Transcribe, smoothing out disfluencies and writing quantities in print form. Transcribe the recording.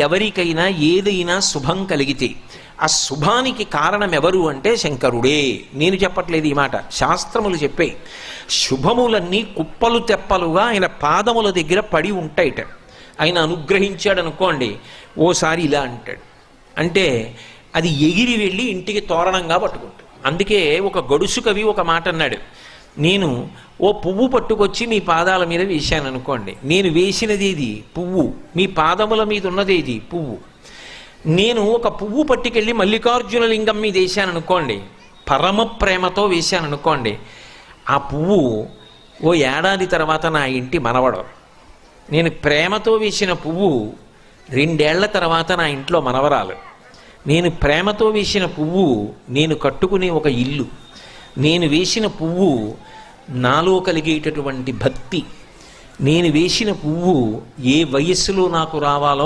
ఎవరికైనా ఏదైనా శుభం కలిగితే ఆ శుభానికి కారణం ఎవరు అంటే శంకరుడే. నేను చెప్పట్లేదు ఈ మాట, శాస్త్రములు చెప్పే. శుభములన్నీ కుప్పలు తెప్పలుగా ఆయన పాదముల దగ్గర పడి ఉంటాయిట. ఆయన అనుగ్రహించాడు అనుకోండి, ఓసారి ఇలా అంటాడు అంటే అది ఎగిరి వెళ్ళి ఇంటికి తోరణంగా పట్టుకుంటాడు. అందుకే ఒక గడుసు కవి ఒక మాట అన్నాడు, నేను ఓ పువ్వు పట్టుకొచ్చి మీ పాదాల మీద వేశాను అనుకోండి, నేను వేసినది ఏది పువ్వు, మీ పాదముల మీద ఉన్నది ఏది పువ్వు. నేను ఒక పువ్వు పట్టుకెళ్ళి మల్లికార్జున లింగం మీద వేశాను అనుకోండి, పరమ ప్రేమతో వేశాను అనుకోండి, ఆ పువ్వు ఓ ఏడాది తర్వాత నా ఇంటి మనవడు. నేను ప్రేమతో వేసిన పువ్వు 2 ఏళ్ల తర్వాత నా ఇంట్లో మనవరాలు. నేను ప్రేమతో వేసిన పువ్వు నేను కట్టుకునే ఒక ఇల్లు. నేను వేసిన పువ్వు నాలో కలిగేటటువంటి భక్తి. నేను వేసిన పువ్వు ఏ వయస్సులో నాకు రావాలో